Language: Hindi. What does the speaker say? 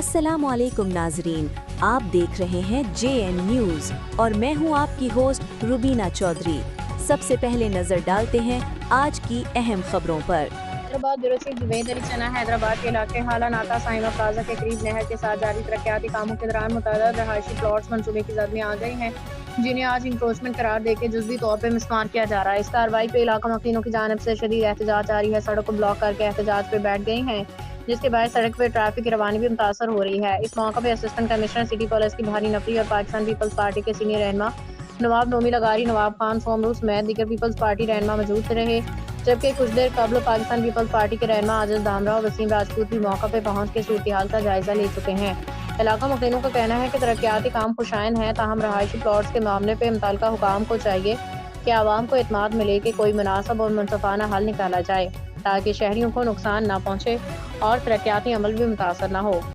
अस्सलामुअलैकुम नाजरीन, आप देख रहे हैं JN न्यूज़ और मैं हूं आपकी होस्ट रुबीना चौधरी। सबसे पहले नजर डालते हैं आज की अहम खबरों पर। हैदराबाद ब्यूरो चीफ जुबैद अली चना हैदराबाद के इलाके हाला नाका साइमा प्लाजा के करीब नहर के साथ जारी तरक्याती कामों के दौरान मुतअद्दिद रहायशी प्लॉट्स मंसूबे की जद में आ गए हैं, जिन्हें आज इंक्रोचमेंट करार देकर जुज़वी तौर पर मिसमार किया जा रहा है। इस कार्रवाई पे इलाका मकीनों की जानिब से शदीद एहतजाज जारी है। सड़क को ब्लॉक करके एहतजाज पे बैठ गए हैं, जिसके बाद सड़क पर ट्रैफिक की रवानी भी मुतासर हो रही है। इस मौके पर असिस्टेंट कमिश्नर सिटी पुलिस की भारी नफरी और पाकिस्तान पीपल्स पार्टी के सीनियर रहनुमा नवाब नोमी लगारी, नवाब खान सोमरू समेत दीगर पीपल्स पार्टी रहनुमा मौजूद रहे, जबकि कुछ देर कबल पाकिस्तान पीपल्स पार्टी के रहनुमा आजिज दामरा और वसीम राजपूत भी मौका पर पहुंच के सूरत हाल का जायजा ले चुके हैं। इलाका मुकीनों का कहना है कि तरक्याती काम खुशाइन है, ताहम रहायशी प्लॉट्स के मामले पर मुतल्लिका हुकाम को चाहिए कि आवाम को इत्मीनान मिले कि कोई मुनासिब और मुनसफाना हल निकाला जाए, ताकि शहरियों को नुकसान न पहुँचे और तरक्याती अमल भी मुतासर न हो।